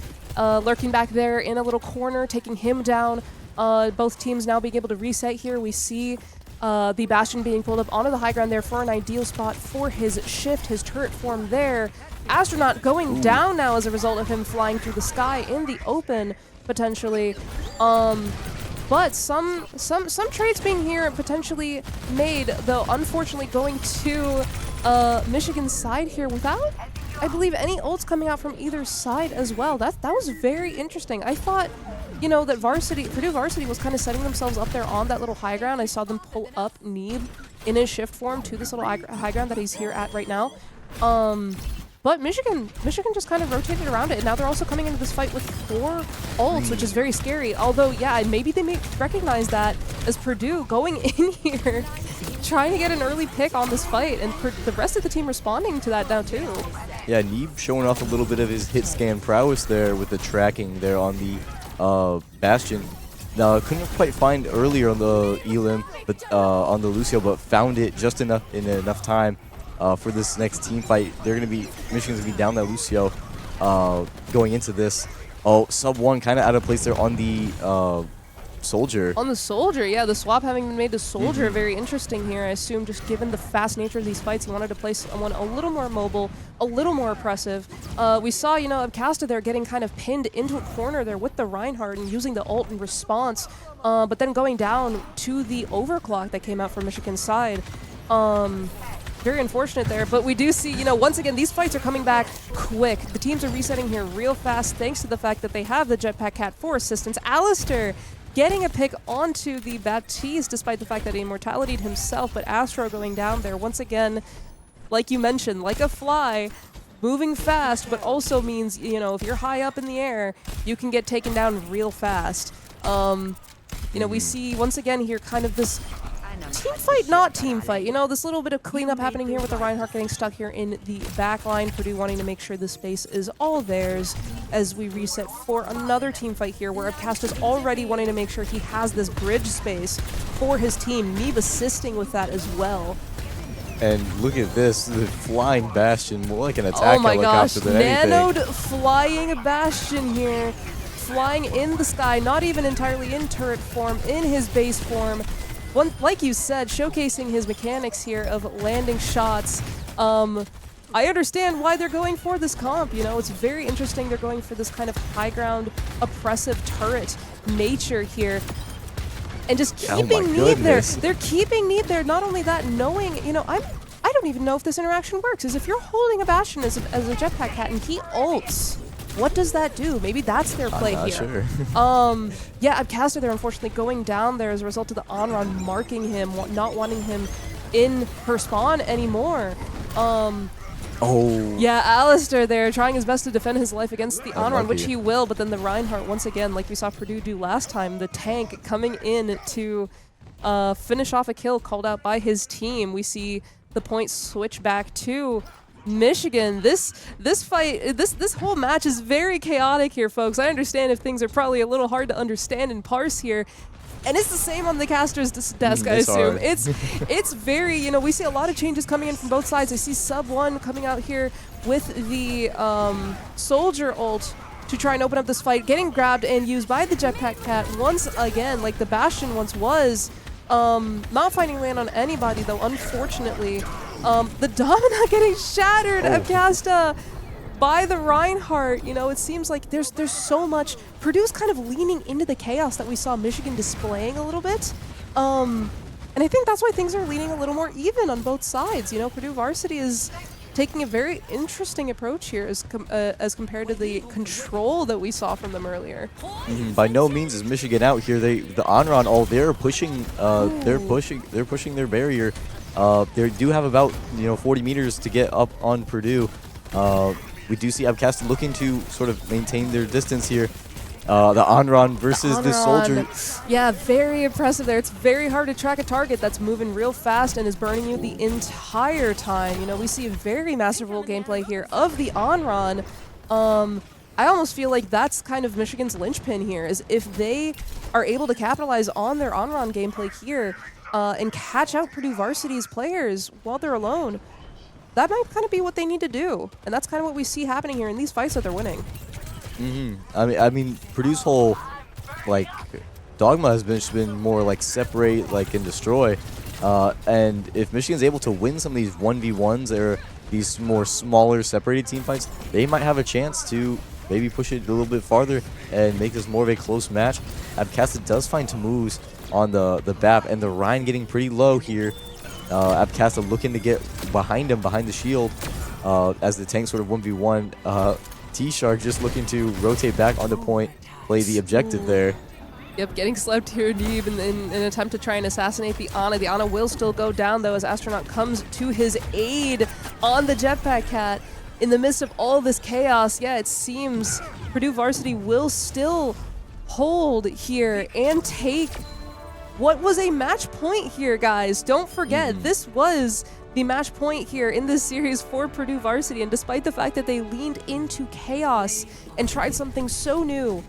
lurking back there in a little corner, taking him down. Both teams now being able to reset here. We see the Bastion being pulled up onto the high ground there for an ideal spot for his shift, his turret form there. Astronaut going down now as a result of him flying through the sky in the open, potentially. But some trades being here potentially made, though unfortunately going to Michigan's side here without, I believe, any ults coming out from either side as well. That was very interesting. I thought, that Purdue Varsity was kind of setting themselves up there on that little high ground. I saw them pull up Neeb in his shift form to this little high ground that he's here at right now. But Michigan just kind of rotated around it, and now they're also coming into this fight with 4 ults, which is very scary. Although, yeah, maybe they may recognize that as Purdue going in here, trying to get an early pick on this fight, and the rest of the team responding to that now too. Yeah, Neeb showing off a little bit of his hit scan prowess there with the tracking there on the Bastion. Now, couldn't quite find earlier on the Elim, but on the Lucio, but found it just in enough time. For this next team fight. Michigan's gonna be down that Lucio going into this. Sub 1 kind of out of place there on the Soldier. On the Soldier, yeah, the swap having been made to Soldier, very interesting here. I assume just given the fast nature of these fights, he wanted to play someone a little more mobile, a little more oppressive. We saw, Abcasta there getting kind of pinned into a corner there with the Reinhardt and using the ult in response, but then going down to the overclock that came out from Michigan's side. Very unfortunate there, but we do see, once again, these fights are coming back quick. The teams are resetting here real fast thanks to the fact that they have the Jetpack Cat for assistance. Alistar getting a pick onto the Baptiste despite the fact that he immortality'd himself, but Astro going down there once again, like you mentioned, like a fly, moving fast, but also means, if you're high up in the air, you can get taken down real fast. We see once again here kind of this team fight, not team fight. This little bit of cleanup happening here with the Reinhardt getting stuck here in the back line. Purdue wanting to make sure the space is all theirs as we reset for another team fight here where Abcasta's already wanting to make sure he has this bridge space for his team. Neeb assisting with that as well. And look at this, the flying Bastion, more like an attack helicopter than anything. Nanoed flying Bastion here. Flying in the sky, not even entirely in turret form, in his base form. one, like you said, showcasing his mechanics here of landing shots. I understand why they're going for this comp, you know, it's very interesting they're going for this kind of high ground, oppressive turret nature here. And just keeping Need there. They're keeping Need there. Not only that, knowing, you know, I don't even know if this interaction works, is if you're holding a Bastion as a jetpack cat and he ults, what does that do? Maybe that's their play I'm not here. Sure. Yeah, Abcaster there unfortunately going down there as a result of the Onron marking him, not wanting him in her spawn anymore. Yeah, Alistair there trying his best to defend his life against the Onron, which he will, but then the Reinhardt, once again, like we saw Purdue do last time, the tank coming in to finish off a kill called out by his team. We see the point switch back to Michigan. This fight, this whole match is very chaotic here, folks. I understand if things are probably a little hard to understand and parse here. And it's the same on the caster's desk, I assume. It's very, you know, we see a lot of changes coming in from both sides. I see Sub 1 coming out here with the Soldier ult to try and open up this fight, getting grabbed and used by the Jetpack Cat once again, like the Bastion once was. Not finding land on anybody, though, unfortunately. The Domina getting shattered, Abcasta, by the Reinhardt. You know, it seems like there's so much. Purdue's kind of leaning into the chaos that we saw Michigan displaying a little bit. And I think that's why things are leaning a little more even on both sides. You know, Purdue Varsity is taking a very interesting approach here as compared to the control that we saw from them earlier. By no means is Michigan out here. The Onron they're pushing their barrier. They do have about 40 meters to get up on Purdue. We do see Abcast looking to sort of maintain their distance here. The Onron versus the Soldier. Yeah, very impressive there. It's very hard to track a target that's moving real fast and is burning you the entire time. You know, we see a very masterful gameplay here of the Onron. I almost feel like that's kind of Michigan's linchpin here, is if they are able to capitalize on their Onron gameplay here and catch out Purdue Varsity's players while they're alone, that might kind of be what they need to do. And that's kind of what we see happening here in these fights that they're winning. I mean, Purdue's whole dogma has been more like separate, and destroy. And if Michigan's able to win some of these 1v1s or these more smaller separated team fights, they might have a chance to maybe push it a little bit farther and make this more of a close match. Abcasta does find two moves on the BAP, and the Rhine getting pretty low here. Abcasta looking to get behind him, behind the shield, as the tank sort of 1v1. T-Shark just looking to rotate back on the point, play the objective there. Yep, getting slept here, Neeb, in an attempt to try and assassinate the Ana. The Ana will still go down, though, as Astronaut comes to his aid on the Jetpack Cat. In the midst of all this chaos, yeah, it seems Purdue Varsity will still hold here and take what was a match point here, guys. Don't forget, this was the match point here in this series for Purdue Varsity, and despite the fact that they leaned into chaos and tried something so new,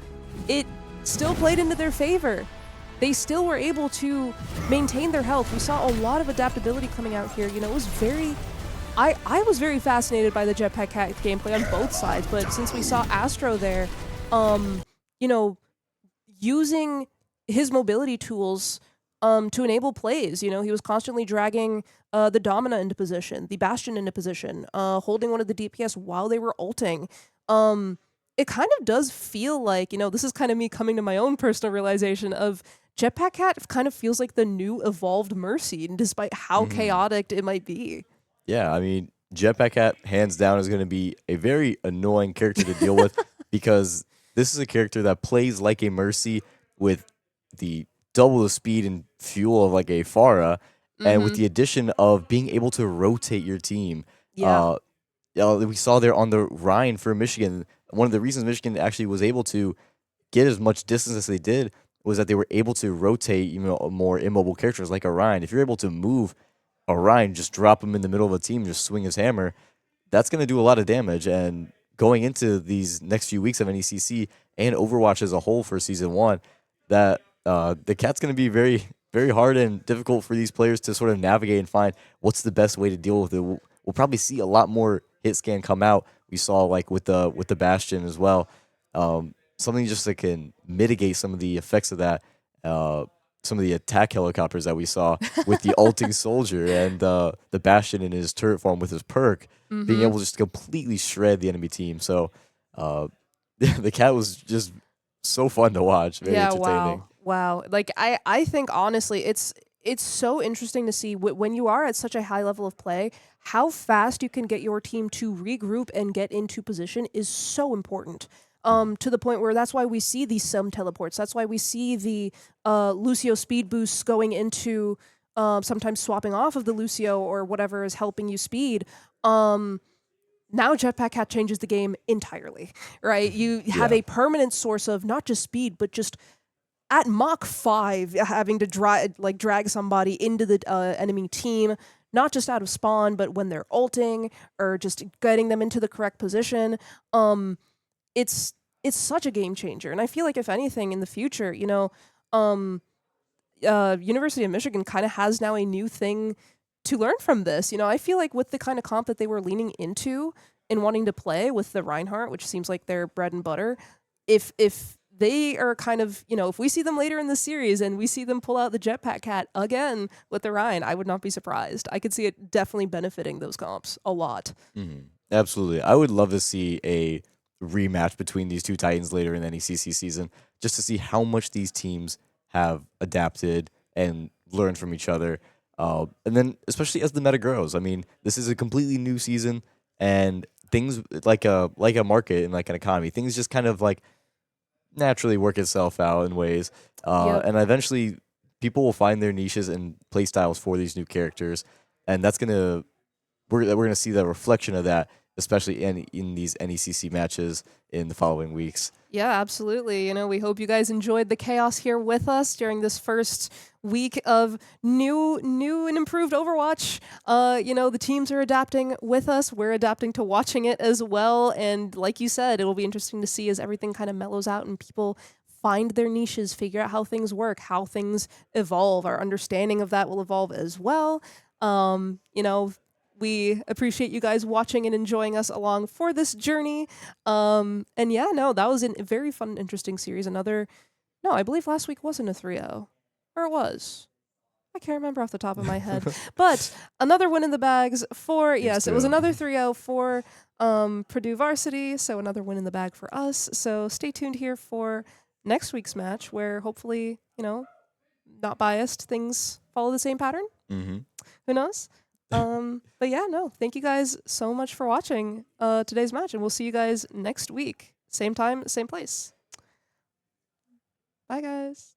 it still played into their favor. They still were able to maintain their health. We saw a lot of adaptability coming out here. You know, it was very... I was very fascinated by the Jetpack Cat gameplay on both sides, but since we saw Astro there, you know, using his mobility tools to enable plays. You know, he was constantly dragging the Domina into position, the Bastion into position, holding one of the DPS while they were ulting. It kind of does feel like, you know, this is kind of me coming to my own personal realization of Jetpack Cat kind of feels like the new evolved Mercy, despite how chaotic it might be. Yeah, I mean, Jetpack Cat, hands down, is going to be a very annoying character to deal with because this is a character that plays like a Mercy with the double the speed and fuel of like a Pharah, and with the addition of being able to rotate your team. Yeah. We saw there on the Rhine for Michigan, one of the reasons Michigan actually was able to get as much distance as they did was that they were able to rotate, you know, more immobile characters like a Rhine. If you're able to move a Rhine, just drop him in the middle of a team, just swing his hammer, that's going to do a lot of damage. And going into these next few weeks of NECC and Overwatch as a whole for Season 1, that the Cat's going to be very, very hard and difficult for these players to sort of navigate and find what's the best way to deal with it. We'll probably see a lot more hit scan come out. We saw like with the Bastion as well. Something just that can mitigate some of the effects of that. some of the attack helicopters that we saw with the ulting soldier and the Bastion in his turret form with his perk, being Mm-hmm. able to just completely shred the enemy team. So the cat was just so fun to watch, very Yeah, entertaining. wow. Wow. Like I think honestly it's so interesting to see when you are at such a high level of play, how fast you can get your team to regroup and get into position is so important. Mhm. To the point where that's why we see these some teleports. That's why we see the Lucio speed boosts going into sometimes swapping off of the Lucio or whatever is helping you speed. Now Jetpack Hat changes the game entirely, right? You have Yeah. a permanent source of not just speed, but just at Mach 5 having to drag somebody into the enemy team, not just out of spawn, but when they're ulting or just getting them into the correct position. Um, it's it's such a game changer, and I feel like if anything in the future, um, University of Michigan kind of has now a new thing to learn from this. I feel like with the kind of comp that they were leaning into and wanting to play with the Reinhardt, which seems like their bread and butter, if they are kind of, if we see them later in the series and we see them pull out the Jetpack Cat again with the Ryan, I would not be surprised. I could see it definitely benefiting those comps a lot. Absolutely. I would love to see a rematch between these two Titans later in the NECC season, just to see how much these teams have adapted and learned from each other. And then, especially as the meta grows, I mean, this is a completely new season, and things like a market and like an economy, things just kind of like naturally work itself out in ways. Yep. And eventually, people will find their niches and play styles for these new characters, and we're gonna see the reflection of that, especially in these NECC matches in the following weeks. Yeah, absolutely. We hope you guys enjoyed the chaos here with us during this first week of new and improved Overwatch. The teams are adapting with us. We're adapting to watching it as well. And like you said, it'll be interesting to see as everything kind of mellows out and people find their niches, figure out how things work, how things evolve. Our understanding of that will evolve as well. Um, you know, we appreciate you guys watching and enjoying us along for this journey. And yeah, no, that was a very fun, interesting series. No, I believe last week wasn't a 3-0. Or it was. I can't remember off the top of my head. But another win in the bags for, Seems yes, it was to. another 3-0 for Purdue Varsity. So another win in the bag for us. So stay tuned here for next week's match where hopefully, not biased, things follow the same pattern. Mm-hmm. Who knows? But yeah, no, thank you guys so much for watching today's match, and we'll see you guys next week. Same time, same place. Bye, guys.